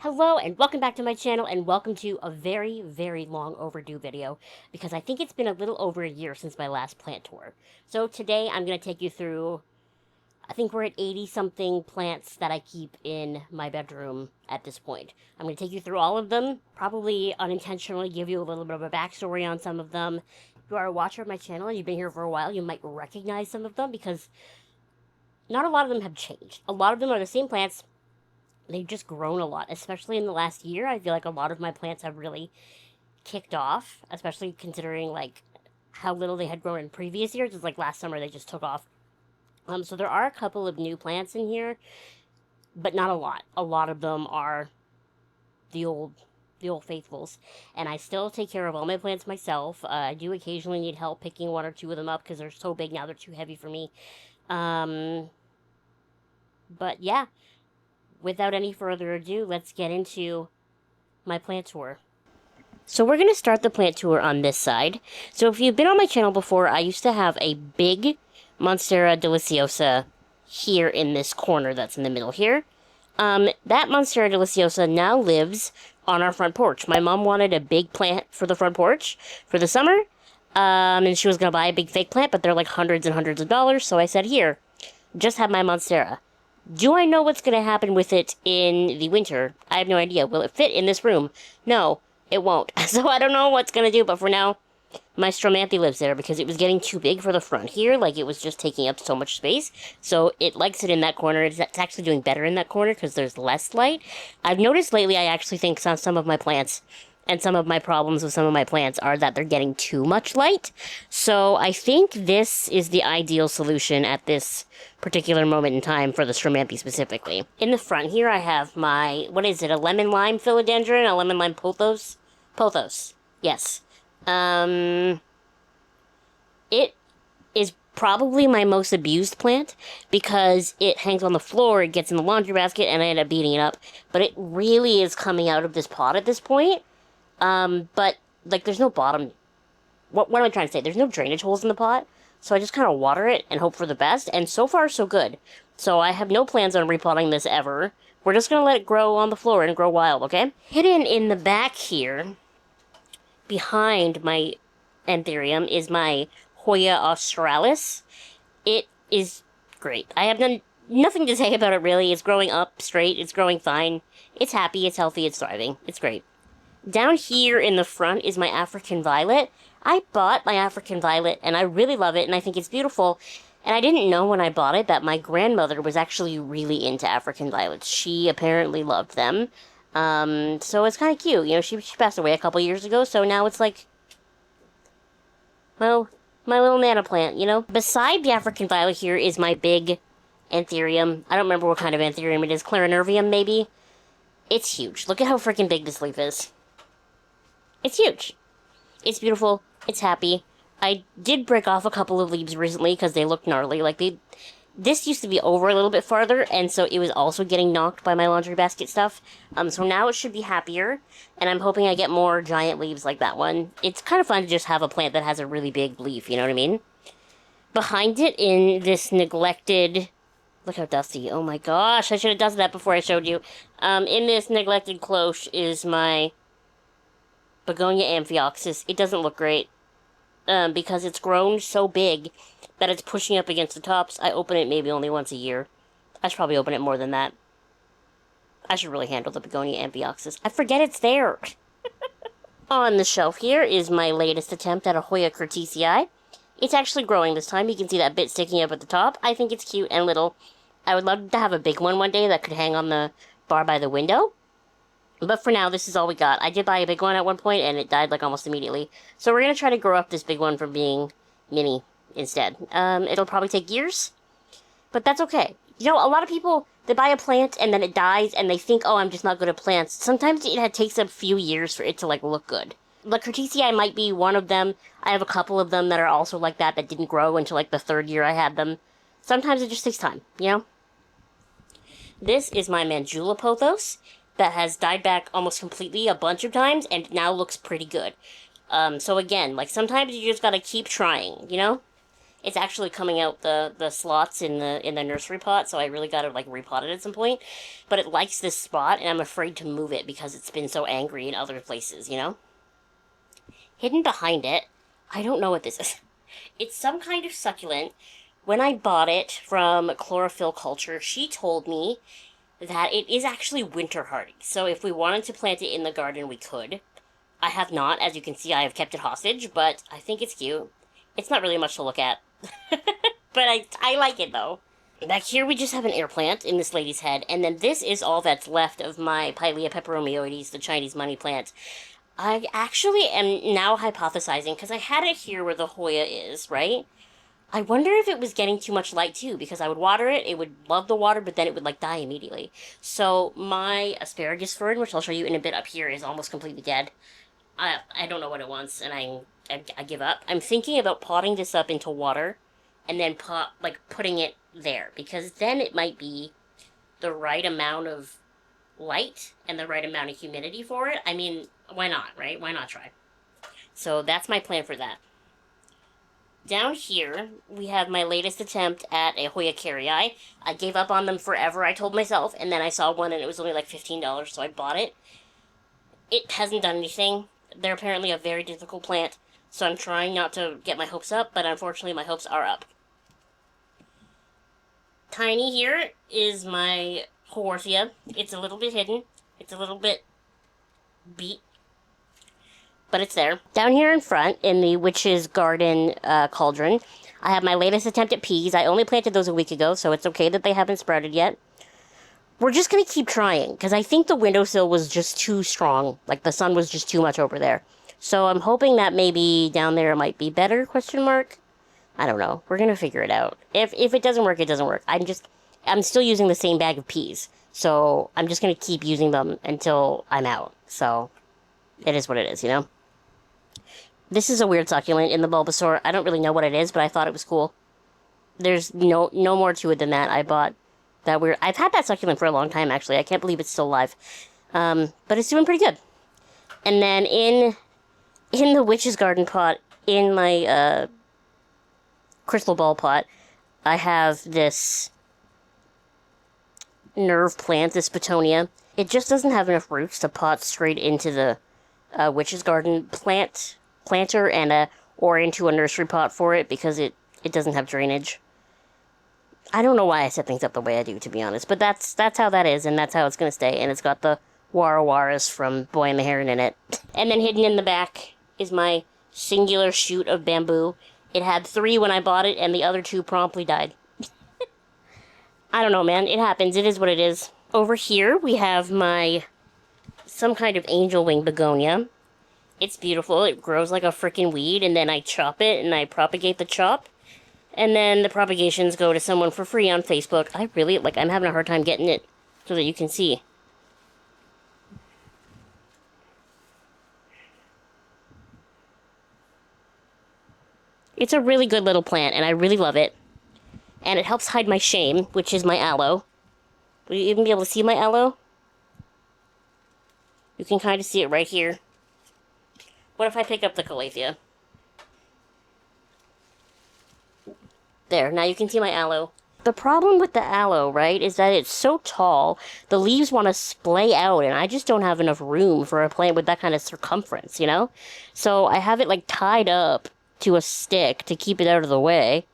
Hello and welcome back to my channel and welcome to a very long overdue video because I think it's been a little over a year since my last plant tour. So today I'm going to take you through, I think we're at 80 something plants that I keep in my bedroom at this point. I'm going to take you through all of them, probably unintentionally give you a little bit of a backstory on some of them. If you are a watcher of my channel and you've been here for a while, you might recognize some of them because not a lot of them have changed. A lot of them are the same plants. They've just grown a lot, especially in the last year. I feel like a lot of my plants have really kicked off, especially considering like how little they had grown in previous years. It's like last summer they just took off. So there are a couple of new plants in here, but not a lot. A lot of them are the old faithfuls, and I still take care of all my plants myself. I do occasionally need help picking one or two of them up because they're so big now they're too heavy for me. But yeah. Without any further ado, let's get into my plant tour. So we're going to start the plant tour on this side. So if you've been on my channel before, I used to have a big Monstera deliciosa here in this corner that's in the middle here. That Monstera deliciosa now lives on our front porch. My mom wanted a big plant for the front porch for the summer, and she was going to buy a big fake plant, but they're like hundreds and hundreds of dollars, so I said, here, just have my Monstera. Do I know what's going to happen with it in the winter? I have no idea. Will it fit in this room? No, it won't. So I don't know what's going to do, but for now, my Stromanthe lives there because it was getting too big for the front here. Like, it was just taking up so much space. So it likes it in that corner. It's actually doing better in that corner because there's less light. I've noticed lately I actually think some of my plants and some of my problems with some of my plants are that they're getting too much light. So I think this is the ideal solution at this particular moment in time for the Stromanthe specifically. In the front here I have my, what is it, a lemon lime philodendron, a lemon lime pothos? Pothos, yes. It is probably my most abused plant because it hangs on the floor, it gets in the laundry basket, and I end up beating it up. But it really is coming out of this pot at this point. But, like, there's no bottom. What am I trying to say? There's no drainage holes in the pot, so I just kind of water it and hope for the best, and so far, so good. So I have no plans on repotting this ever. We're just gonna let it grow on the floor and grow wild, okay? Hidden in the back here, behind my anthurium, is my Hoya australis. It is great. I have nothing to say about it, really. It's growing up straight, it's growing fine, it's happy, it's healthy, it's thriving. It's great. Down here in the front is my African violet. I bought my African violet, and I really love it, and I think it's beautiful. And I didn't know when I bought it that my grandmother was actually really into African violets. She apparently loved them. So it's kind of cute. You know, she passed away a couple years ago, so now it's like, well, my little nana plant, you know? Beside the African violet here is my big anthurium. I don't remember what kind of anthurium it is. Clarinervium, maybe? It's huge. Look at how freaking big this leaf is. It's huge. It's beautiful. It's happy. I did break off a couple of leaves recently because they look gnarly. Like, this used to be over a little bit farther, and so it was also getting knocked by my laundry basket stuff. So now it should be happier, and I'm hoping I get more giant leaves like that one. It's kind of fun to just have a plant that has a really big leaf, you know what I mean? Behind it, in this neglected... Look how dusty. Oh my gosh, I should have dusted that before I showed you. In this neglected cloche is my Begonia amphioxus. It doesn't look great, because it's grown so big that it's pushing up against the tops. I open it maybe only once a year. I should probably open it more than that. I should really handle the Begonia amphioxus. I forget it's there. On the shelf here is my latest attempt at a Hoya curtisii. It's actually growing this time. You can see that bit sticking up at the top. I think it's cute and little. I would love to have a big one day that could hang on the bar by the window. But for now, this is all we got. I did buy a big one at one point, and it died, like, almost immediately. So we're going to try to grow up this big one from being mini instead. It'll probably take years, but that's okay. You know, a lot of people, they buy a plant, and then it dies, and they think, oh, I'm just not good at plants. Sometimes it takes a few years for it to, like, look good. The curtisii might be one of them. I have a couple of them that are also like that didn't grow until, like, the third year I had them. Sometimes it just takes time, you know? This is my Manjula pothos that has died back almost completely a bunch of times and now looks pretty good. So again, like, sometimes you just gotta keep trying, you know? It's actually coming out the slots in the nursery pot, so I really gotta like repot it at some point. But it likes this spot, and I'm afraid to move it because it's been so angry in other places, you know? Hidden behind it, I don't know what this is. It's some kind of succulent. When I bought it from Chlorophyll Culture, she told me that it is actually winter hardy. So if we wanted to plant it in the garden, we could. I have not. As you can see, I have kept it hostage, but I think it's cute. It's not really much to look at. But I like it, though. Back here, we just have an air plant in this lady's head, and then this is all that's left of my Pilea peperomioides, the Chinese money plant. I actually am now hypothesizing, because I had it here where the Hoya is, right? I wonder if it was getting too much light, too, because I would water it, it would love the water, but then it would, like, die immediately. So, my asparagus fern, which I'll show you in a bit up here, is almost completely dead. I don't know what it wants, and I give up. I'm thinking about potting this up into water, and then putting it there, because then it might be the right amount of light and the right amount of humidity for it. I mean, why not, right? Why not try? So that's my plan for that. Down here, we have my latest attempt at a Hoya carrii. I gave up on them forever, I told myself, and then I saw one and it was only like $15, so I bought it. It hasn't done anything. They're apparently a very difficult plant, so I'm trying not to get my hopes up, but unfortunately my hopes are up. Tiny here is my Haworthia. It's a little bit hidden. It's a little bit beat, but it's there. Down here in front, in the Witch's Garden cauldron, I have my latest attempt at peas. I only planted those a week ago, so it's okay that they haven't sprouted yet. We're just going to keep trying, because I think the windowsill was just too strong. Like, the sun was just too much over there. So I'm hoping that maybe down there it might be better, question mark? I don't know. We're going to figure it out. If it doesn't work, it doesn't work. I'm still using the same bag of peas. So I'm just going to keep using them until I'm out. So it is what it is, you know? This is a weird succulent in the Bulbasaur. I don't really know what it is, but I thought it was cool. There's no more to it than that. I bought that weird... I've had that succulent for a long time, actually. I can't believe it's still alive. But it's doing pretty good. And then in the Witch's Garden pot, in my crystal ball pot, I have this nerve plant, this Petonia. It just doesn't have enough roots to pot straight into the Witch's Garden planter and or into a nursery pot for it, because it doesn't have drainage. I don't know why I set things up the way I do, to be honest, but that's how that is, and that's how it's going to stay, and it's got the Warawaras from Boy and the Heron in it. And then hidden in the back is my singular shoot of bamboo. It had 3 when I bought it, and the other 2 promptly died. I don't know, man. It happens. It is what it is. Over here, we have some kind of angel wing begonia. It's beautiful. It grows like a freaking weed, and then I chop it, and I propagate the chop. And then the propagations go to someone for free on Facebook. I'm having a hard time getting it so that you can see. It's a really good little plant, and I really love it. And it helps hide my shame, which is my aloe. Will you even be able to see my aloe? You can kind of see it right here. What if I pick up the calathea? There, now you can see my aloe. The problem with the aloe, right, is that it's so tall, the leaves want to splay out, and I just don't have enough room for a plant with that kind of circumference, you know? So I have it, like, tied up to a stick to keep it out of the way.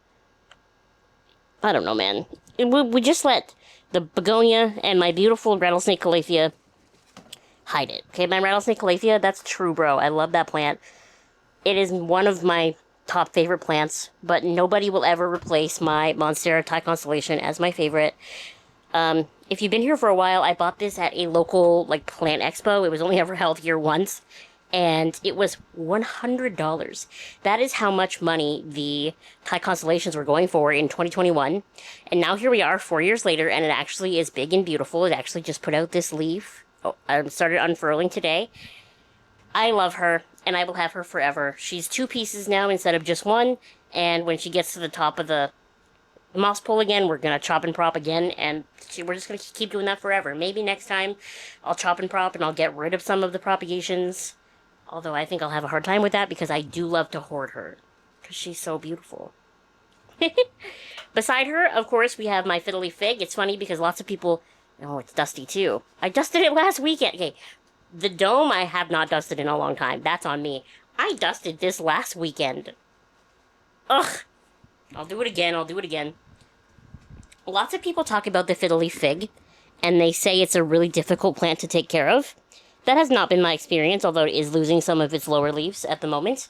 I don't know, man. We just let the begonia and my beautiful rattlesnake calathea hide it. Okay, my rattlesnake calathea, that's true, bro. I love that plant. It is one of my top favorite plants, but nobody will ever replace my Monstera Thai Constellation as my favorite. If you've been here for a while, I bought this at a local, like, plant expo. It was only ever held here once, and it was $100. That is how much money the Thai Constellations were going for in 2021. And now here we are, 4 years later, and it actually is big and beautiful. It actually just put out this leaf. Oh, I started unfurling today. I love her, and I will have her forever. She's 2 pieces now instead of just 1, and when she gets to the top of the moss pole again, we're going to chop and prop again, and we're just going to keep doing that forever. Maybe next time I'll chop and prop, and I'll get rid of some of the propagations. Although I think I'll have a hard time with that, because I do love to hoard her. Because she's so beautiful. Beside her, of course, we have my fiddly fig. It's funny because lots of people... Oh, it's dusty too. I dusted it last weekend. Okay, the dome I have not dusted in a long time. That's on me. I dusted this last weekend. Ugh. I'll do it again. I'll do it again. Lots of people talk about the fiddly fig, and they say it's a really difficult plant to take care of. That has not been my experience, although it is losing some of its lower leaves at the moment.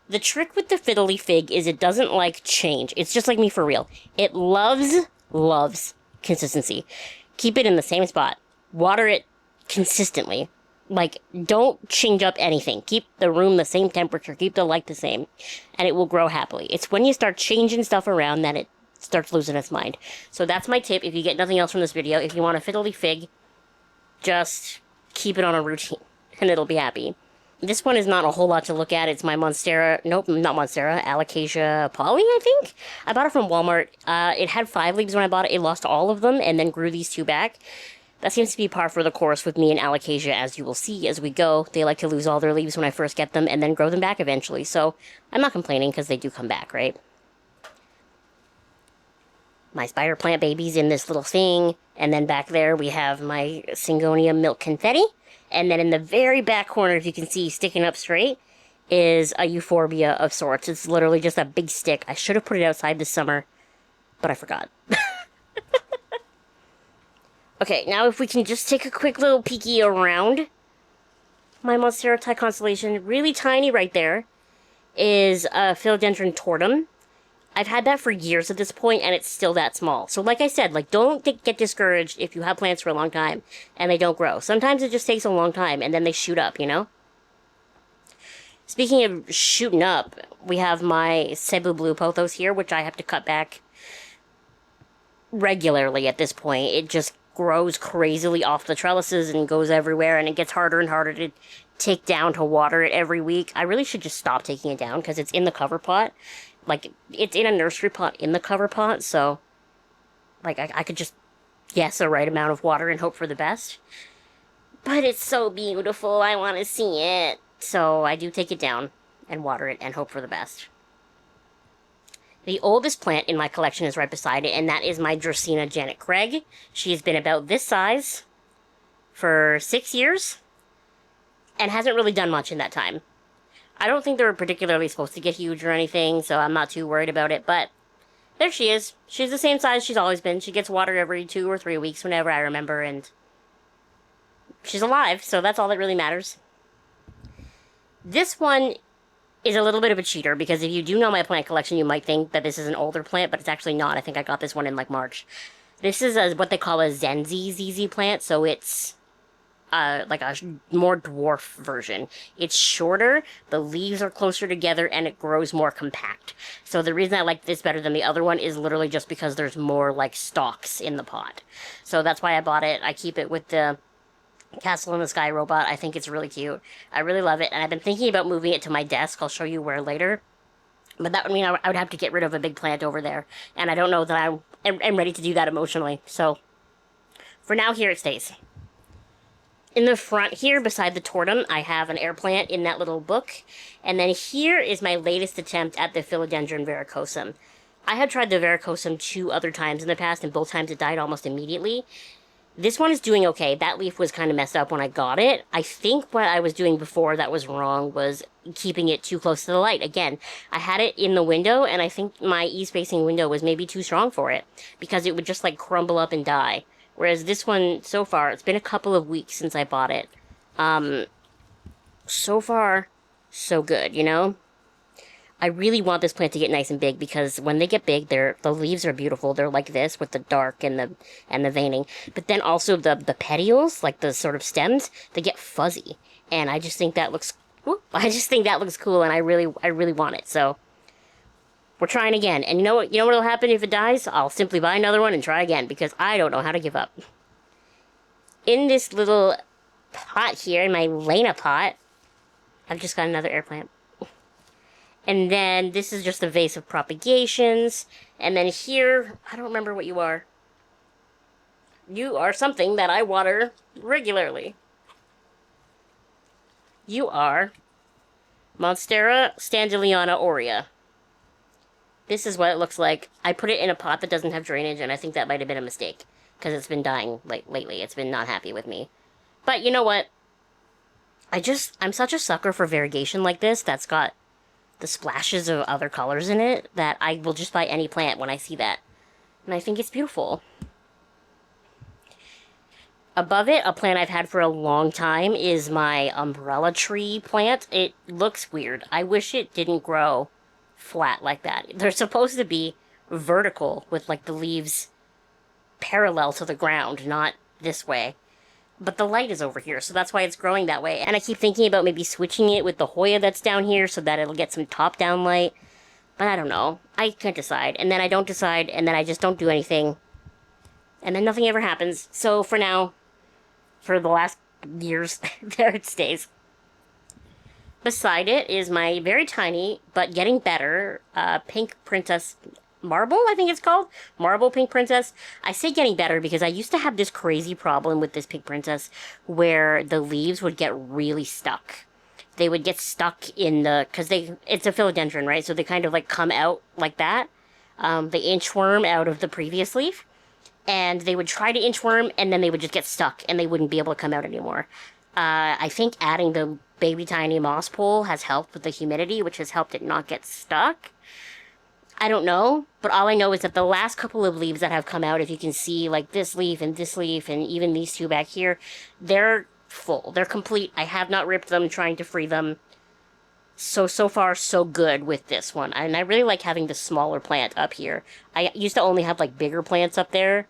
The trick with the fiddly fig is it doesn't like change. It's just like me for real. It loves consistency. Keep it in the same spot. Water it consistently. Like, don't change up anything. Keep the room the same temperature. Keep the light the same. And it will grow happily. It's when you start changing stuff around that it starts losing its mind. So that's my tip. If you get nothing else from this video, if you want a fiddly fig, just keep it on a routine. And it'll be happy. This one is not a whole lot to look at. It's my Monstera, nope, not Monstera, Alocasia Polly, I think? I bought it from Walmart. It had 5 leaves when I bought it. It lost all of them and then grew these 2 back. That seems to be par for the course with me and Alocasia, as you will see as we go. They like to lose all their leaves when I first get them and then grow them back eventually. So I'm not complaining because they do come back, right? My spider plant baby's in this little thing. And then back there we have my Syngonium milk confetti. And then in the very back corner, if you can see sticking up straight, is a euphorbia of sorts. It's literally just a big stick. I should have put it outside this summer, but I forgot. Okay, now if we can just take a quick little peeky around my Monstera constellation, really tiny right there, is a philodendron tortum. I've had that for years at this point, and it's still that small. So like I said, like, don't get discouraged if you have plants for a long time and they don't grow. Sometimes it just takes a long time, and then they shoot up, you know? Speaking of shooting up, we have my Cebu Blue pothos here, which I have to cut back regularly at this point. It just grows crazily off the trellises and goes everywhere, and it gets harder and harder to take down to water it every week. I really should just stop taking it down because it's in the cover pot. Like, it's in a nursery pot in the cover pot, so, like, I could just guess the right amount of water and hope for the best. But it's so beautiful, I want to see it. So I do take it down and water it and hope for the best. The oldest plant in my collection is right beside it, and that is my Dracaena Janet Craig. She has been about this size for 6 years and hasn't really done much in that time. I don't think they're particularly supposed to get huge or anything, so I'm not too worried about it, but there she is. She's the same size she's always been. She gets watered every 2 or 3 weeks whenever I remember, and she's alive, so that's all that really matters. This one is a little bit of a cheater, because if you do know my plant collection, you might think that this is an older plant, but it's actually not. I think I got this one in, like, March. This is what they call a Zenzi ZZ plant, so it's like a more dwarf version. It's shorter, the leaves are closer together, and it grows more compact. So the reason I like this better than the other one is literally just because there's more, like, stalks in the pot. So that's why I bought it. I keep it with the Castle in the Sky robot. I think it's really cute. I really love it, and I've been thinking about moving it to my desk. I'll show you where later. But that would mean I would have to get rid of a big plant over there, and I don't know that I'm ready to do that emotionally. So for now, here it stays. In the front here, beside the tortum, I have an air plant in that little book. And then here is my latest attempt at the philodendron verrucosum. I had tried the verrucosum 2 other times in the past, and both times it died almost immediately. This one is doing okay. That leaf was kind of messed up when I got it. I think what I was doing before that was wrong was keeping it too close to the light. Again, I had it in the window, and I think my east-facing window was maybe too strong for it, because it would just, like, crumble up and die. Whereas this one, so far, it's been a couple of weeks since I bought it. So far, so good, you know? I really want this plant to get nice and big, because when they get big, the leaves are beautiful. They're like this, with the dark and the veining. But then also the petioles, like the sort of stems, they get fuzzy. And I just think that looks, cool, and I really want it, so we're trying again. And you know what'll happen if it dies? I'll simply buy another one and try again, because I don't know how to give up. In this little pot here, in my Lena pot, I've just got another air plant. And then this is just a vase of propagations. And then here, I don't remember what you are. You are something that I water regularly. You are Monstera standeliana aurea. This is what it looks like. I put it in a pot that doesn't have drainage, and I think that might have been a mistake. Because it's been dying lately. It's been not happy with me. But you know what? I'm such a sucker for variegation like this that's got the splashes of other colors in it that I will just buy any plant when I see that. And I think it's beautiful. Above it, a plant I've had for a long time is my umbrella tree plant. It looks weird. I wish it didn't grow flat like that. They're supposed to be vertical with like the leaves parallel to the ground, not this way. But the light is over here, so that's why it's growing that way. And I keep thinking about maybe switching it with the Hoya that's down here so that it'll get some top-down light. But I don't know. I can't decide. And then I don't decide, and then I just don't do anything. And then nothing ever happens. So for now, for the last years, there it stays. Beside it is my very tiny, but getting better, pink princess marble, I think it's called. Marble pink princess. I say getting better because I used to have this crazy problem with this pink princess where the leaves would get really stuck. They would get stuck in the, because it's a philodendron, right? So they kind of like come out like that. They inchworm out of the previous leaf. And they would try to inchworm and then they would just get stuck and they wouldn't be able to come out anymore. I think adding the baby tiny moss pole has helped with the humidity, which has helped it not get stuck. I don't know, but all I know is that the last couple of leaves that have come out, if you can see, like this leaf and even these two back here, they're full. They're complete. I have not ripped them, trying to free them. So far, so good with this one. And I really like having the smaller plant up here. I used to only have, like, bigger plants up there.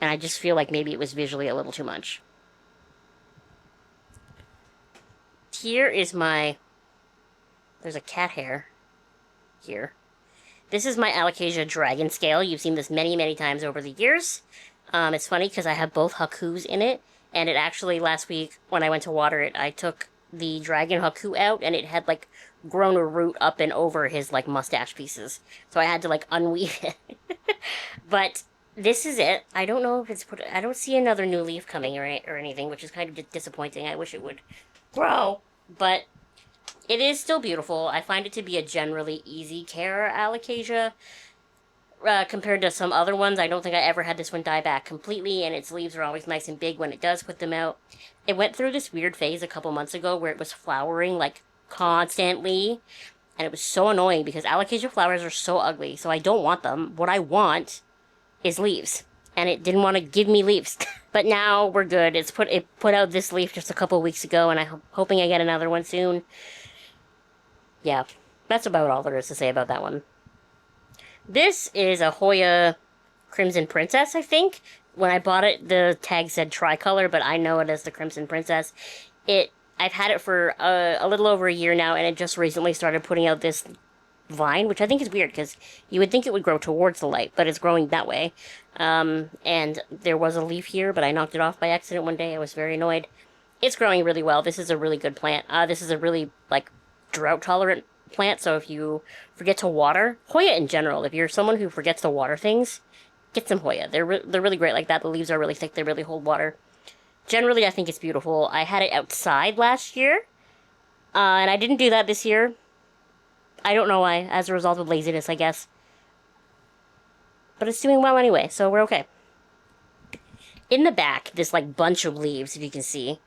And I just feel like maybe it was visually a little too much. Here is my... There's a cat hair here. This is my Alocasia dragon scale. You've seen this many, many times over the years. It's funny because I have both hakus in it. And it actually, last week, when I went to water it, I took the dragon haku out, and it had, like, grown a root up and over his, like, mustache pieces. So I had to, like, unweave it. But this is it. I don't know if it's I don't see another new leaf coming or anything, which is kind of disappointing. I wish it would grow. But it is still beautiful. I find it to be a generally easy care alocasia. Compared to some other ones, I don't think I ever had this one die back completely, and its leaves are always nice and big when it does put them out. It went through this weird phase a couple months ago where it was flowering, like, constantly, and it was so annoying because alocasia flowers are so ugly, so I don't want them. What I want is leaves, and it didn't want to give me leaves. But now we're good. It put out this leaf just a couple weeks ago, and I'm hoping I get another one soon. Yeah, that's about all there is to say about that one. This is a Hoya Crimson Princess, I think. When I bought it, the tag said tricolor, but I know it as the Crimson Princess. I've had it for a little over a year now, and it just recently started putting out this vine, which I think is weird, because you would think it would grow towards the light, but it's growing that way. And there was a leaf here, but I knocked it off by accident one day. I was very annoyed. It's growing really well. This is a really good plant. This is a really, like, drought-tolerant plant, so if you forget to water, Hoya in general, if you're someone who forgets to water things, get some Hoya. They're really great like that. The leaves are really thick. They really hold water. Generally, I think it's beautiful. I had it outside last year, and I didn't do that this year. I don't know why, as a result of laziness, I guess. But it's doing well anyway, so we're okay. In the back, this, like, bunch of leaves, if you can see,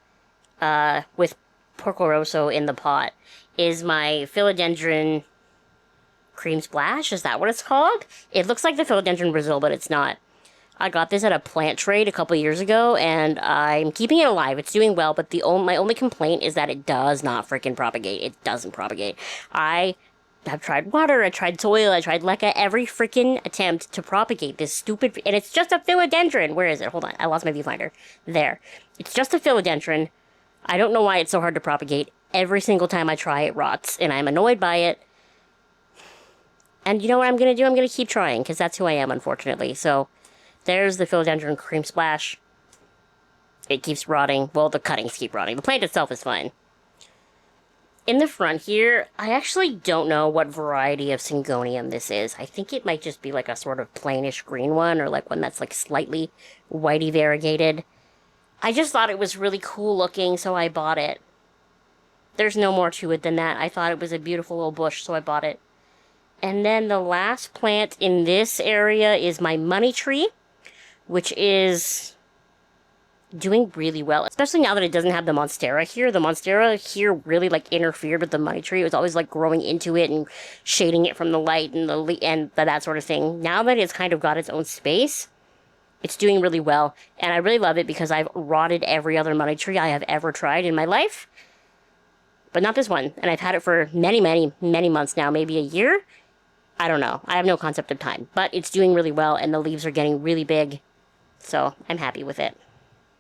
with Porco Rosso in the pot, is my philodendron cream splash. Is that what it's called? It looks like the philodendron Brazil, but it's not. I got this at a plant trade a couple years ago, and I'm keeping it alive. It's doing well, but my only complaint is that it does not freaking propagate. It doesn't propagate. I have tried water, I tried soil, I tried leca, every freaking attempt to propagate this stupid... And it's just a philodendron. Where is it? Hold on. I lost my viewfinder. There. It's just a philodendron. I don't know why it's so hard to propagate. Every single time I try, it rots, and I'm annoyed by it. And you know what I'm going to do? I'm going to keep trying, because that's who I am, unfortunately. So, there's the philodendron cream splash. It keeps rotting. Well, the cuttings keep rotting. The plant itself is fine. In the front here, I actually don't know what variety of syngonium this is. I think it might just be like a sort of plainish green one, or like one that's like slightly whitey variegated. I just thought it was really cool looking, so I bought it. There's no more to it than that. I thought it was a beautiful little bush, so I bought it. And then the last plant in this area is my money tree, which is doing really well, especially now that it doesn't have the monstera here. The monstera here really like interfered with the money tree. It was always like growing into it and shading it from the light and that sort of thing. Now that it's kind of got its own space, it's doing really well, and I really love it because I've rotted every other money tree I have ever tried in my life, but not this one. And I've had it for many, many, many months now, maybe a year. I don't know. I have no concept of time, but it's doing really well, and the leaves are getting really big, so I'm happy with it.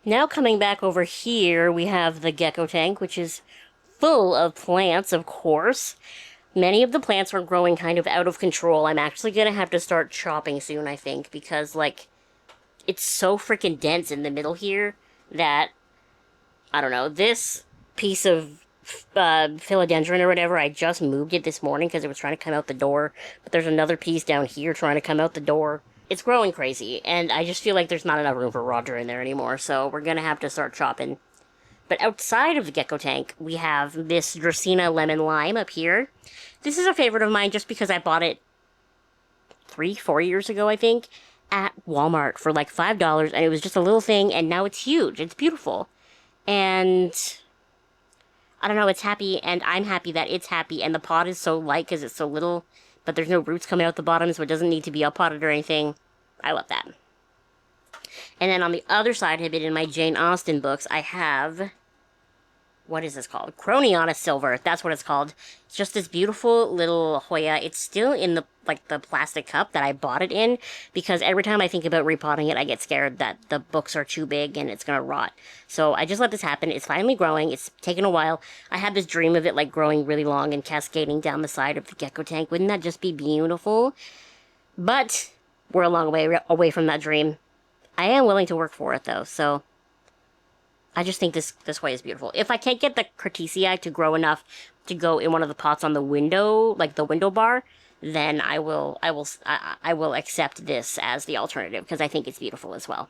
Now coming back over here, we have the gecko tank, which is full of plants, of course. Many of the plants are growing kind of out of control. I'm actually going to have to start chopping soon, I think, because, like, it's so freaking dense in the middle here that, I don't know, this piece of philodendron or whatever, I just moved it this morning because it was trying to come out the door, but there's another piece down here trying to come out the door. It's growing crazy, and I just feel like there's not enough room for Roger in there anymore, so we're gonna have to start chopping. But outside of the gecko tank, we have this Dracaena lemon lime up here. This is a favorite of mine just because I bought it 3-4 years ago, I think, at Walmart for like $5, and it was just a little thing, and now it's huge. It's beautiful. And I don't know, it's happy, and I'm happy that it's happy, and the pot is so light because it's so little, but there's no roots coming out the bottom, so it doesn't need to be up-potted or anything. I love that. And then on the other side, hidden in my Jane Austen books, I have, what is this called? Croniana Silver. That's what it's called. It's just this beautiful little Hoya. It's still in the plastic cup that I bought it in, because every time I think about repotting it, I get scared that the books are too big and it's gonna rot. So I just let this happen. It's finally growing. It's taken a while. I had this dream of it like growing really long and cascading down the side of the gecko tank. Wouldn't that just be beautiful? But we're a long way away from that dream. I am willing to work for it though, so I just think this way is beautiful. If I can't get the Curtisii to grow enough to go in one of the pots on the window, like the window bar, then I will accept this as the alternative, because I think it's beautiful as well.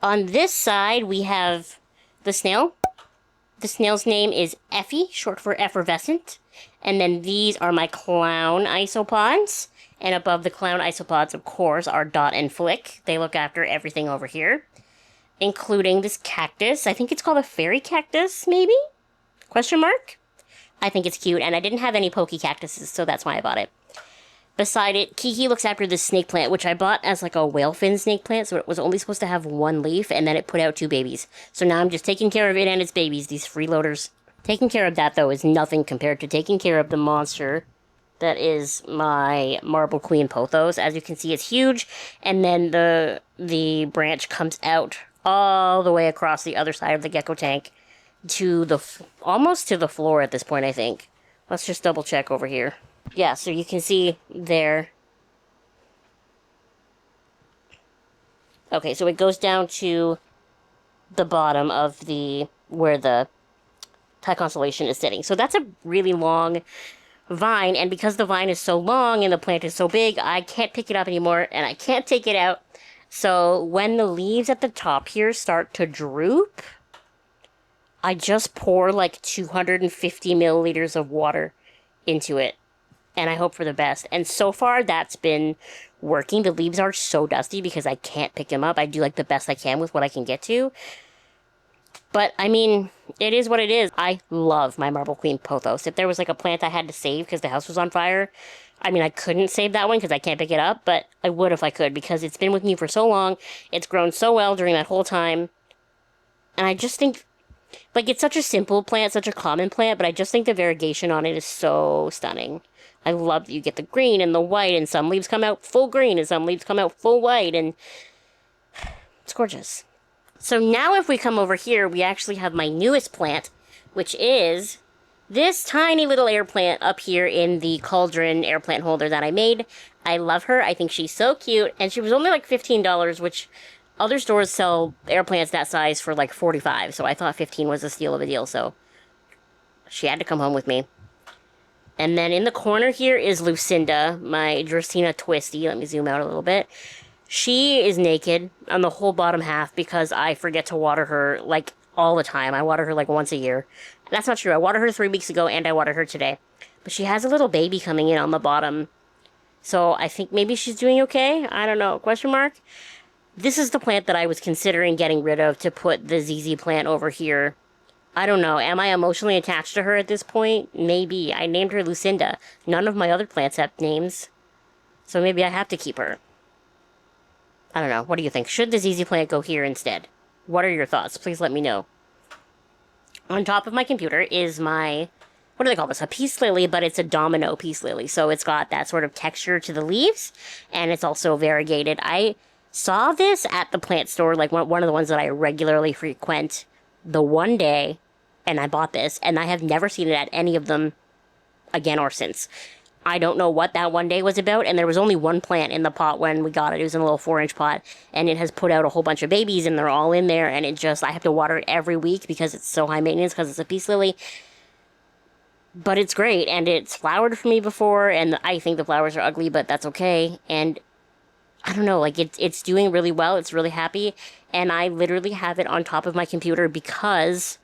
On this side, we have the snail. The snail's name is Effie, short for effervescent. And then these are my clown isopods. And above the clown isopods, of course, are Dot and Flick. They look after everything over here, including this cactus. I think it's called a fairy cactus, maybe? Question mark? I think it's cute, and I didn't have any pokey cactuses, so that's why I bought it. Beside it, Kiki looks after this snake plant, which I bought as like a whale fin snake plant, so it was only supposed to have one leaf, and then it put out 2 babies. So now I'm just taking care of it and its babies, these freeloaders. Taking care of that, though, is nothing compared to taking care of the monster that is my Marble Queen Pothos. As you can see, it's huge, and then the branch comes out all the way across the other side of the gecko tank to almost to the floor at this point, I think. Let's just double check over here. Yeah, so you can see there. Okay, so it goes down to the bottom of where the Thai constellation is sitting. So that's a really long vine, and because the vine is so long and the plant is so big, I can't pick it up anymore, and I can't take it out. So when the leaves at the top here start to droop, I just pour like 250 milliliters of water into it, and I hope for the best. And so far, that's been working. The leaves are so dusty because I can't pick them up. I do like the best I can with what I can get to. But, I mean, it is what it is. I love my Marble Queen Pothos. If there was like a plant I had to save because the house was on fire, I mean, I couldn't save that one because I can't pick it up, but I would if I could, because it's been with me for so long. It's grown so well during that whole time. And I just think, like, it's such a simple plant, such a common plant, but I just think the variegation on it is so stunning. I love that you get the green and the white, and some leaves come out full green, and some leaves come out full white, and it's gorgeous. So now if we come over here, we actually have my newest plant, which is this tiny little air plant up here in the cauldron air plant holder that I made. I love her. I think she's so cute, and she was only like $15, which other stores sell air plants that size for like $45, so I thought 15 was a steal of a deal, so she had to come home with me. And then in the corner here is Lucinda, my Dracaena Twisty. Let me zoom out a little bit. She is naked on the whole bottom half because I forget to water her like all the time. I water her like once a year. That's not true. I watered her 3 weeks ago and I watered her today. But she has a little baby coming in on the bottom. So I think maybe she's doing okay. I don't know. Question mark? This is the plant that I was considering getting rid of to put the ZZ plant over here. I don't know. Am I emotionally attached to her at this point? Maybe. I named her Lucinda. None of my other plants have names. So maybe I have to keep her. I don't know. What do you think? Should the ZZ plant go here instead? What are your thoughts? Please let me know. On top of my computer is my, what do they call this? A peace lily, but it's a domino peace lily. So it's got that sort of texture to the leaves, and it's also variegated. I saw this at the plant store, like one of the ones that I regularly frequent, the one day, and I bought this, and I have never seen it at any of them again or since. I don't know what that one day was about, and there was only one plant in the pot when we got it. It was in a little 4-inch pot, and it has put out a whole bunch of babies, and they're all in there, and I have to water it every week because it's so high maintenance because it's a peace lily. But it's great, and it's flowered for me before, and I think the flowers are ugly, but that's okay, and I don't know, like, it's doing really well, it's really happy, and I literally have it on top of my computer because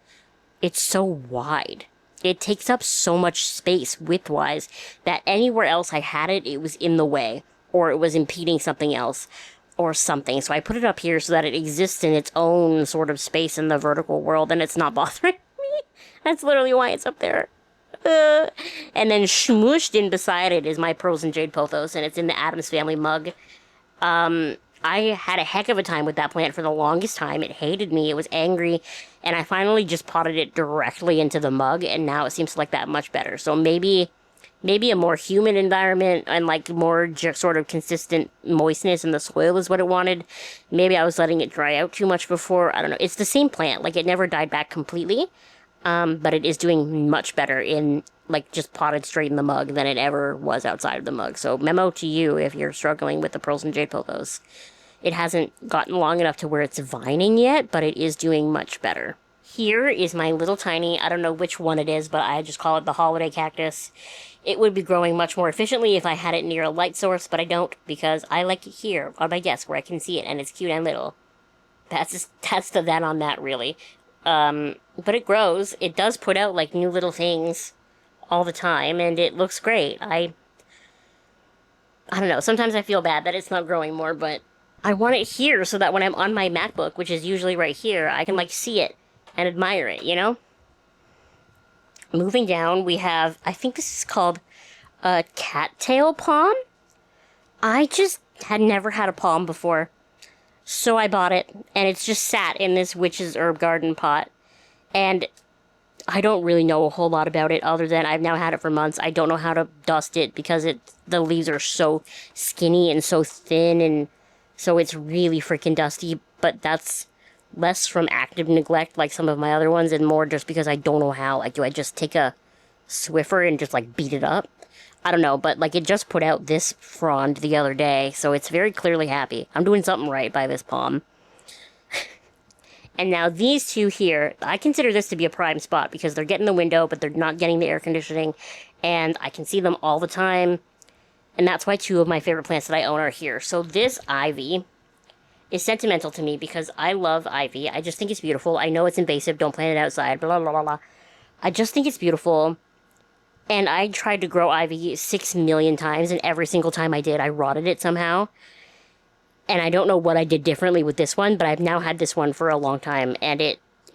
it's so wide. It takes up so much space width-wise that anywhere else I had it, it was in the way, or it was impeding something else, or something. So I put it up here so that it exists in its own sort of space in the vertical world, and it's not bothering me. That's literally why it's up there. And then smooshed in beside it is my Pearls and Jade Pothos, and it's in the Addams Family mug. I had a heck of a time with that plant for the longest time. It hated me, it was angry, and I finally just potted it directly into the mug, and now it seems to like that much better. So maybe a more humid environment and like more sort of consistent moistness in the soil is what it wanted. Maybe I was letting it dry out too much before. I don't know. It's the same plant. Like, it never died back completely, but it is doing much better in, like, just potted straight in the mug than it ever was outside of the mug. So memo to you if you're struggling with the Pearls and Jade Pothos. It hasn't gotten long enough to where it's vining yet, but it is doing much better. Here is my little tiny, I don't know which one it is, but I just call it the holiday cactus. It would be growing much more efficiently if I had it near a light source, but I don't, because I like it here on my desk where I can see it, and it's cute and little. That's that on that, really. But it grows. It does put out, like, new little things all the time, and it looks great. I don't know, sometimes I feel bad that it's not growing more, but I want it here so that when I'm on my MacBook, which is usually right here, I can, like, see it and admire it, you know? Moving down, we have, I think this is called a cattail palm? I just had never had a palm before, so I bought it, and it's just sat in this witch's herb garden pot, and I don't really know a whole lot about it other than I've now had it for months. I don't know how to dust it because the leaves are so skinny and so thin, and so it's really freaking dusty, but that's less from active neglect like some of my other ones and more just because I don't know how. Like, do I just take a Swiffer and just, like, beat it up? I don't know, but, like, it just put out this frond the other day, so it's very clearly happy. I'm doing something right by this palm. And now these two here, I consider this to be a prime spot because they're getting the window, but they're not getting the air conditioning, and I can see them all the time, and that's why two of my favorite plants that I own are here. So this ivy is sentimental to me because I love ivy. I just think it's beautiful. I know it's invasive, don't plant it outside, blah, blah, blah, blah. I just think it's beautiful, and I tried to grow ivy 6 million times, and every single time I did, I rotted it somehow. And I don't know what I did differently with this one, but I've now had this one for a long time, and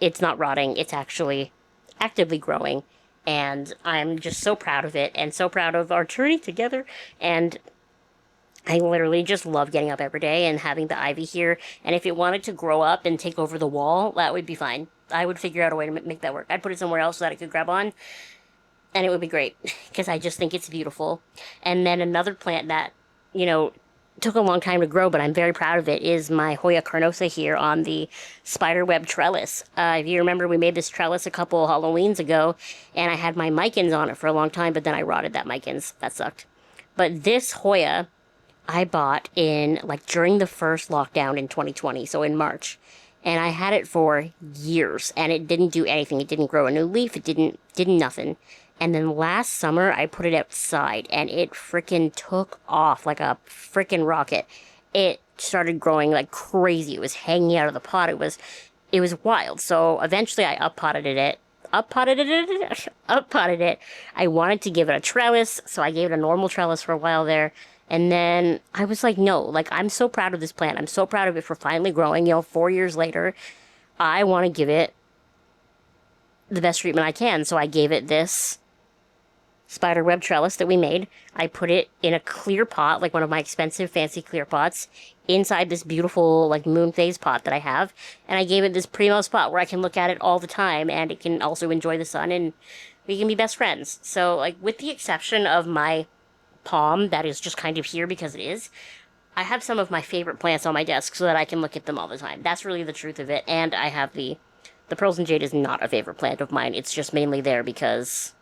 it's not rotting. It's actually actively growing, and I'm just so proud of it, and so proud of our journey together, and I literally just love getting up every day and having the ivy here, and if it wanted to grow up and take over the wall, that would be fine. I would figure out a way to make that work. I'd put it somewhere else so that it could grab on, and it would be great, because I just think it's beautiful. And then another plant that, you know, took a long time to grow, but I'm very proud of it, is my Hoya carnosa here on the spiderweb trellis. If you remember, we made this trellis a couple Halloweens ago, and I had my micans on it for a long time, but then I rotted that micans. That sucked. But this Hoya, I bought in, like, during the first lockdown in 2020, so in March. And I had it for years, and it didn't do anything. It didn't grow a new leaf. It did nothing. And then last summer, I put it outside, and it frickin' took off like a frickin' rocket. It started growing like crazy. It was hanging out of the pot. It was wild. So eventually, I up-potted it. I wanted to give it a trellis, so I gave it a normal trellis for a while there. And then I was like, no, like, I'm so proud of this plant. I'm so proud of it for finally growing, 4 years later. I want to give it the best treatment I can. So I gave it this spider web trellis that we made. I put it in a clear pot, like one of my expensive fancy clear pots, inside this beautiful like moon phase pot that I have, and I gave it this primo spot where I can look at it all the time and it can also enjoy the sun and we can be best friends. So like with the exception of my palm that is just kind of here because it is, I have some of my favorite plants on my desk so that I can look at them all the time. That's really the truth of it. And I have the pearls and jade is not a favorite plant of mine. It's just mainly there because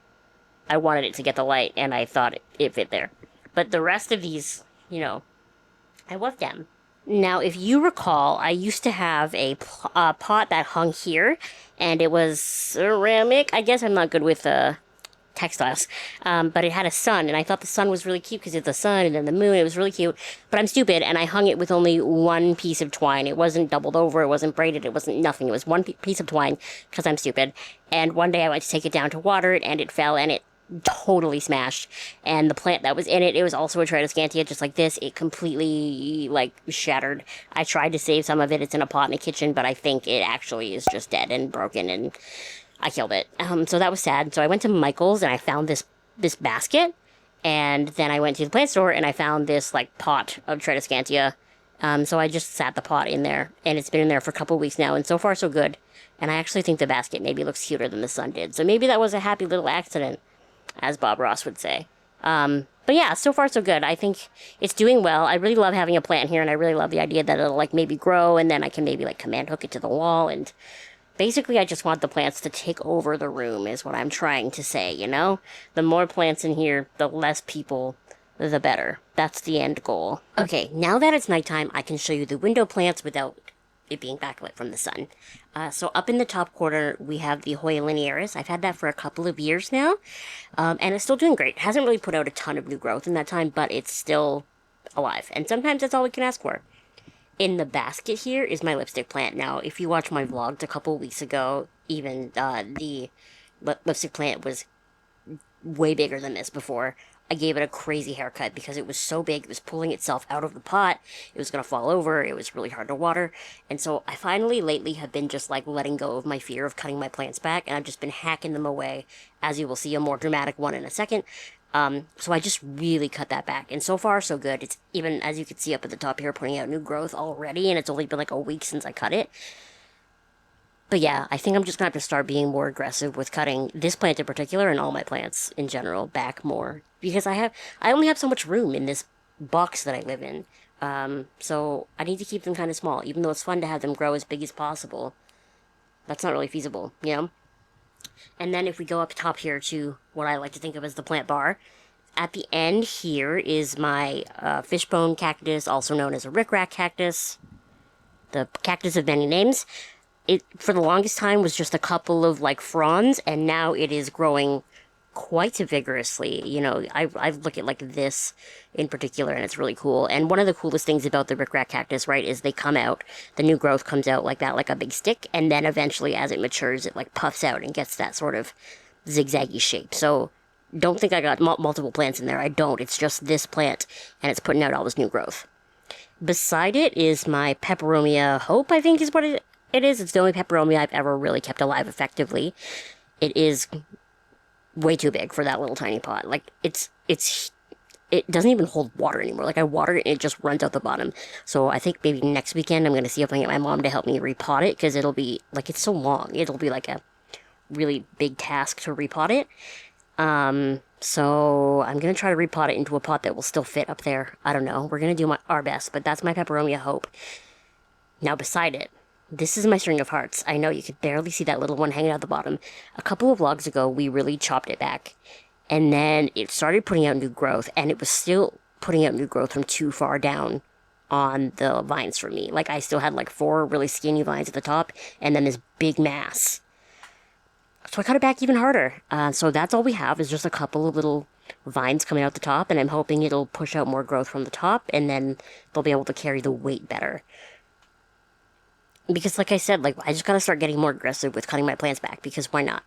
I wanted it to get the light, and I thought it fit there. But the rest of these, I love them. Now, if you recall, I used to have a pot that hung here, and it was ceramic. I guess I'm not good with textiles, but it had a sun, and I thought the sun was really cute because it's the sun and then the moon. It was really cute, but I'm stupid, and I hung it with only one piece of twine. It wasn't doubled over, it wasn't braided, it wasn't nothing. It was one piece of twine because I'm stupid. And one day I went to take it down to water it, and it fell, and it totally smashed. And the plant that was in it, it was also a tridoscantia, just like this. It completely like shattered. I tried to save some of it. It's in a pot in the kitchen, but I think it actually is just dead and broken, and I killed it. So that was sad. So I went to Michael's and I found this basket, and then I went to the plant store and I found this like pot of tridoscantia. So I just sat the pot in there, and it's been in there for a couple weeks now, and so far so good. And I actually think the basket maybe looks cuter than the sun did. So maybe that was a happy little accident, as Bob Ross would say. But yeah, so far so good. I think it's doing well. I really love having a plant here, and I really love the idea that it'll like maybe grow, and then I can maybe like command hook it to the wall, and basically I just want the plants to take over the room is what I'm trying to say, The more plants in here, the less people, the better. That's the end goal. Okay, now that it's nighttime, I can show you the window plants without it being backlit from the sun. So up in the top corner, we have the Hoya linearis. I've had that for a couple of years now, and it's still doing great. It hasn't really put out a ton of new growth in that time, but it's still alive, and sometimes that's all we can ask for. In the basket here is my lipstick plant. Now, if you watch my vlogs a couple of weeks ago, even the lipstick plant was way bigger than this before. I gave it a crazy haircut because it was so big, it was pulling itself out of the pot, it was going to fall over, it was really hard to water, and so I finally lately have been just like letting go of my fear of cutting my plants back, and I've just been hacking them away, as you will see a more dramatic one in a second. So I just really cut that back, and so far so good. It's even, as you can see up at the top here, putting out new growth already, and it's only been like a week since I cut it. But yeah, I think I'm just gonna have to start being more aggressive with cutting this plant in particular, and all my plants in general, back more. Because I only have so much room in this box that I live in. So I need to keep them kind of small, even though it's fun to have them grow as big as possible. That's not really feasible, And then if we go up top here to what I like to think of as the plant bar, at the end here is my fishbone cactus, also known as a rickrack cactus. The cactus of many names. It, for the longest time, was just a couple of, like, fronds, and now it is growing quite vigorously. I look at, like, this in particular, and it's really cool. And one of the coolest things about the rickrack cactus, right, is they come out, the new growth comes out like that, like a big stick, and then eventually, as it matures, it, like, puffs out and gets that sort of zigzaggy shape. So don't think I got multiple plants in there. I don't. It's just this plant, and it's putting out all this new growth. Beside it is my peperomia hope, I think is what it is. It's the only peperomia I've ever really kept alive effectively. It is way too big for that little tiny pot. Like, it doesn't even hold water anymore. Like, I water it and it just runs out the bottom. So I think maybe next weekend I'm going to see if I can get my mom to help me repot it, because it'll be, like, it's so long. It'll be like a really big task to repot it. So I'm going to try to repot it into a pot that will still fit up there. I don't know. We're going to do our best, but that's my peperomia hope. Now beside it, this is my string of hearts. I know you could barely see that little one hanging out the bottom. A couple of vlogs ago, we really chopped it back. And then it started putting out new growth, and it was still putting out new growth from too far down on the vines for me. Like, I still had like 4 really skinny vines at the top, and then this big mass. So I cut it back even harder. So that's all we have, is just a couple of little vines coming out the top, and I'm hoping it'll push out more growth from the top, and then they'll be able to carry the weight better. Because like I said, like, I just gotta start getting more aggressive with cutting my plants back, because why not?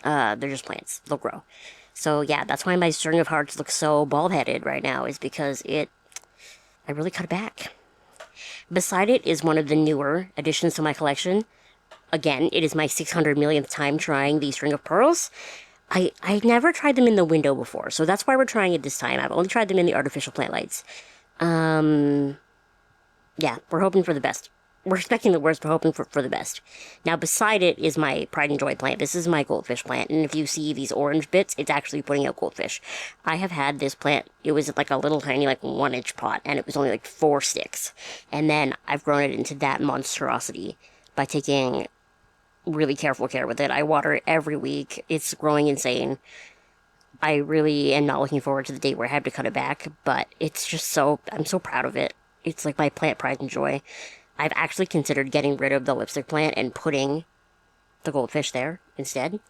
They're just plants. They'll grow. So yeah, that's why my string of hearts looks so bald-headed right now, is because I really cut it back. Beside it is one of the newer additions to my collection. Again, it is my 600 millionth time trying the string of pearls. I never tried them in the window before, so that's why we're trying it this time. I've only tried them in the artificial plant lights. Yeah, we're hoping for the best. We're expecting the worst, but hoping for the best. Now, beside it is my pride and joy plant. This is my goldfish plant, and if you see these orange bits, it's actually putting out goldfish. I have had this plant, it was like a little tiny, like 1-inch pot, and it was only like 4 sticks. And then I've grown it into that monstrosity by taking really careful care with it. I water it every week. It's growing insane. I really am not looking forward to the day where I have to cut it back, but it's just I'm so proud of it. It's like my plant pride and joy. I've actually considered getting rid of the lipstick plant and putting the goldfish there instead,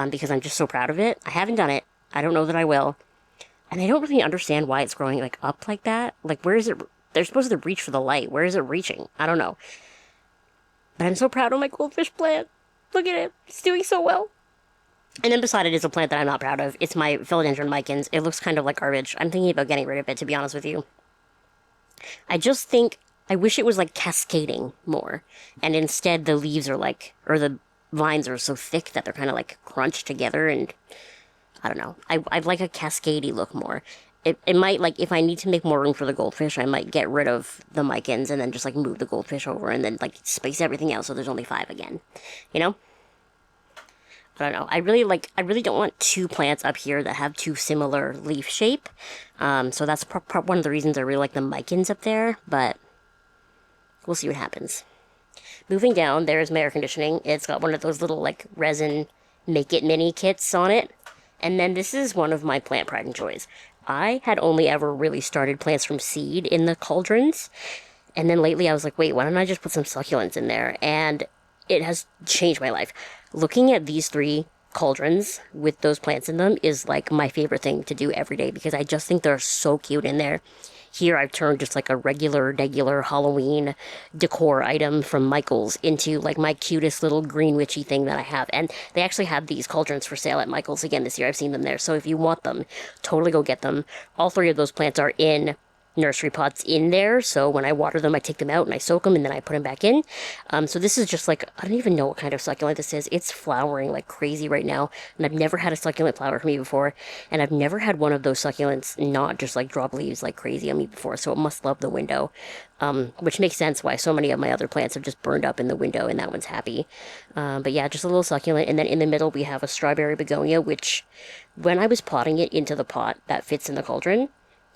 because I'm just so proud of it. I haven't done it. I don't know that I will. And I don't really understand why it's growing, like, up like that. Like, where is it? They're supposed to reach for the light. Where is it reaching? I don't know. But I'm so proud of my goldfish plant. Look at it. It's doing so well. And then beside it is a plant that I'm not proud of. It's my philodendron micans. It looks kind of like garbage. I'm thinking about getting rid of it, to be honest with you. I wish it was like cascading more. And instead the leaves are like, or the vines are so thick that they're kind of like crunched together, and I don't know. I'd like a cascadey look more. It might, like, if I need to make more room for the goldfish, I might get rid of the micans and then just like move the goldfish over and then like space everything out so there's only 5 again. You know? I don't know. I really don't want 2 plants up here that have too similar leaf shape. So that's one of the reasons I really like the micans up there, but we'll see what happens. Moving down, there's my air conditioning. It's got one of those little, like, resin make-it mini kits on it. And then this is one of my plant pride and joys. I had only ever really started plants from seed in the cauldrons. And then lately I was like, wait, why don't I just put some succulents in there? And it has changed my life. Looking at these 3 cauldrons with those plants in them is like my favorite thing to do every day, because I just think they're so cute in there. Here I've turned just like a regular Halloween decor item from Michael's into like my cutest little green witchy thing that I have. And they actually have these cauldrons for sale at Michael's again this year. I've seen them there. So if you want them, totally go get them. All 3 of those plants are in nursery pots in there, so when I water them I take them out and I soak them and then I put them back in. So this is just like, I don't even know what kind of succulent this is. It's flowering like crazy right now, and I've never had a succulent flower for me before, and I've never had one of those succulents not just like drop leaves like crazy on me before, so it must love the window, which makes sense why so many of my other plants have just burned up in the window and that one's happy. But yeah, just a little succulent. And then in the middle we have a strawberry begonia, which when I was potting it into the pot that fits in the cauldron,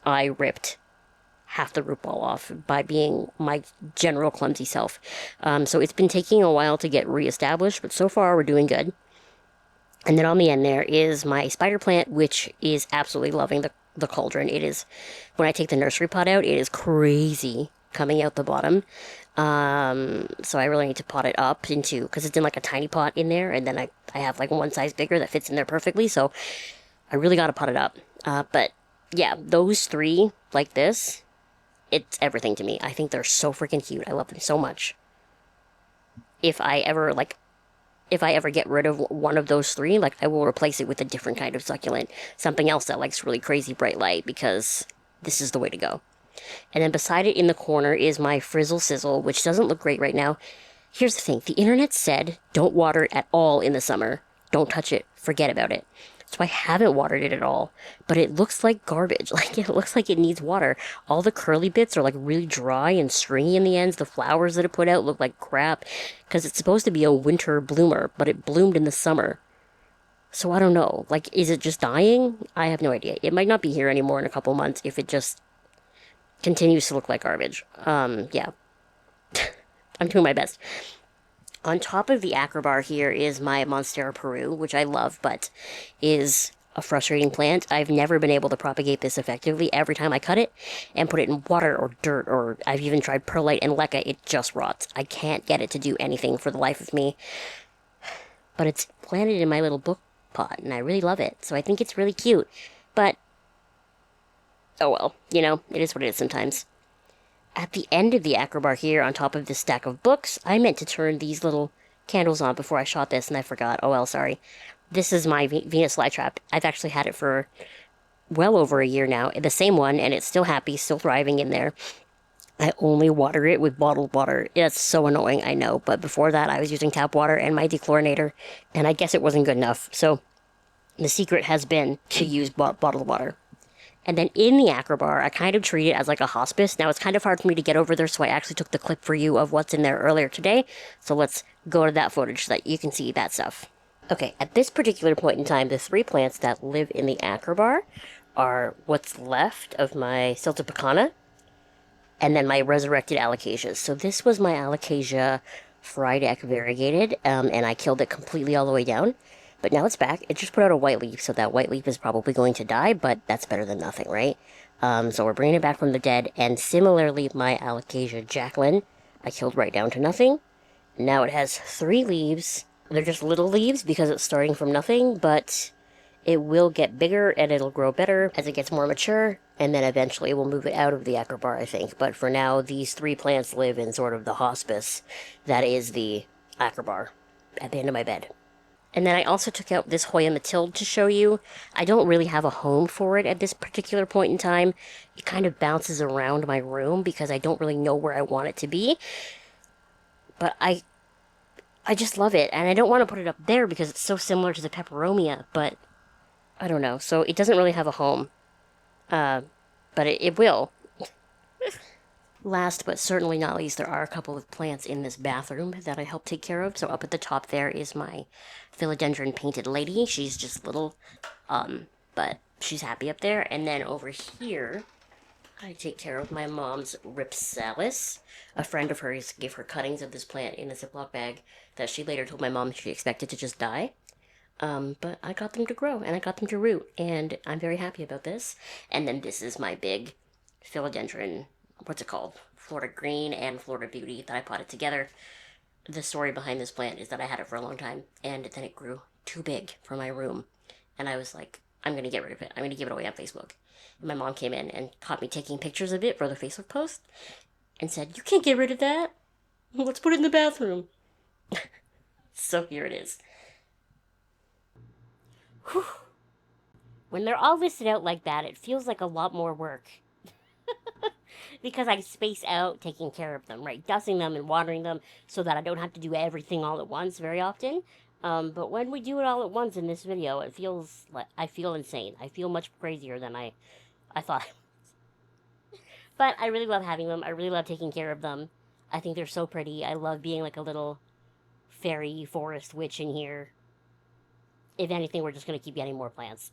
I ripped half the root ball off by being my general clumsy self. So it's been taking a while to get reestablished, but so far we're doing good. And then on the end there is my spider plant, which is absolutely loving the cauldron. It is, when I take the nursery pot out, it is crazy coming out the bottom. So I really need to pot it up into, because it's in like a tiny pot in there, and then I have like one size bigger that fits in there perfectly, so I really got to pot it up. But yeah, those 3 like this, it's everything to me. I think they're so freaking cute. I love them so much. If I ever get rid of one of those 3, like, I will replace it with a different kind of succulent. Something else that likes really crazy bright light, because this is the way to go. And then beside it in the corner is my frizzle sizzle, which doesn't look great right now. Here's the thing. The internet said don't water it at all in the summer. Don't touch it. Forget about it. So I haven't watered it at all, but it looks like garbage. Like, it looks like it needs water. All the curly bits are like really dry and stringy in the ends. The flowers that it put out look like crap, because it's supposed to be a winter bloomer, but it bloomed in the summer. So I don't know. Like, is it just dying? I have no idea. It might not be here anymore in a couple months if it just continues to look like garbage. Yeah. I'm doing my best. On top of the acrobar here is my Monstera Peru, which I love, but is a frustrating plant. I've never been able to propagate this effectively. Every time I cut it and put it in water or dirt, or I've even tried perlite and leca, it just rots. I can't get it to do anything for the life of me. But it's planted in my little book pot, and I really love it, so I think it's really cute. But, oh well, you know, it is what it is sometimes. At the end of the acrobar here, on top of this stack of books, I meant to turn these little candles on before I shot this, and I forgot. Oh well, sorry. This is my Venus flytrap. I've actually had it for well over a year now. The same one, and it's still happy, still thriving in there. I only water it with bottled water. It's so annoying, I know. But before that, I was using tap water and my dechlorinator, and I guess it wasn't good enough. So the secret has been to use bottled water. And then in the Acrobar, I kind of treat it as like a hospice. Now, it's kind of hard for me to get over there, so I actually took the clip for you of what's in there earlier today. So let's go to that footage so that you can see that stuff. Okay, at this particular point in time, the 3 plants that live in the Acrobar are what's left of my Siltopecana, and then my resurrected alocasias. So this was my alocasia Frydek variegated, and I killed it completely all the way down. But now it's back. It just put out a white leaf, so that white leaf is probably going to die, but that's better than nothing, right? So we're bringing it back from the dead, and similarly, my alocasia Jacqueline, I killed right down to nothing. Now it has 3 leaves. They're just little leaves because it's starting from nothing, but it will get bigger and it'll grow better as it gets more mature, and then eventually we'll move it out of the Acrobar, I think. But for now, these 3 plants live in sort of the hospice that is the Acrobar at the end of my bed. And then I also took out this Hoya Mathilde to show you. I don't really have a home for it at this particular point in time. It kind of bounces around my room because I don't really know where I want it to be. But I just love it, and I don't want to put it up there because it's so similar to the Peperomia, but I don't know. So it doesn't really have a home. But it will. Last but certainly not least, there are a couple of plants in this bathroom that I help take care of. So up at the top there is my philodendron painted lady. She's just little, but she's happy up there. And then over here, I take care of my mom's Ripsalis. A friend of hers gave her cuttings of this plant in a Ziploc bag that she later told my mom she expected to just die. But I got them to grow, and I got them to root, and I'm very happy about this. And then this is my big philodendron, what's it called? Florida Green and Florida Beauty that I potted together. The story behind this plant is that I had it for a long time, and then it grew too big for my room. And I was like, I'm going to get rid of it. I'm going to give it away on Facebook. And my mom came in and caught me taking pictures of it for the Facebook post and said, you can't get rid of that. Let's put it in the bathroom. So here it is. Whew. When they're all listed out like that, it feels like a lot more work. Because I space out taking care of them, right? Dusting them and watering them so that I don't have to do everything all at once very often. But when we do it all at once in this video, it feels like I feel insane. I feel much crazier than I thought. But I really love having them. I really love taking care of them. I think they're so pretty. I love being like a little fairy forest witch in here. If anything, we're just going to keep getting more plants.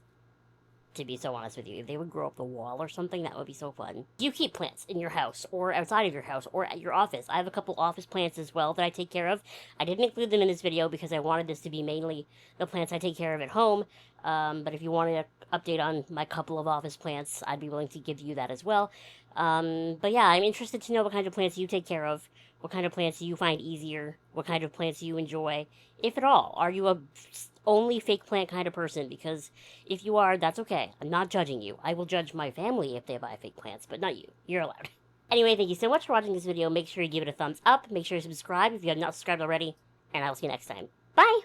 To be so honest with you, if they would grow up the wall or something, that would be so fun. Do you keep plants in your house or outside of your house or at your office? I have a couple office plants as well that I take care of. I didn't include them in this video because I wanted this to be mainly the plants I take care of at home. But if you wanted an update on my couple of office plants, I'd be willing to give you that as well. But yeah, I'm interested to know what kind of plants you take care of. What kind of plants you find easier? What kind of plants you enjoy, if at all? Are you a only fake plant kind of person? Because if you are, that's okay. I'm not judging you. I will judge my family if they buy fake plants, but not you. You're allowed. Anyway, thank you so much for watching this video. Make sure you give it a thumbs up. Make sure you subscribe if you have not subscribed already. And I'll see you next time. Bye!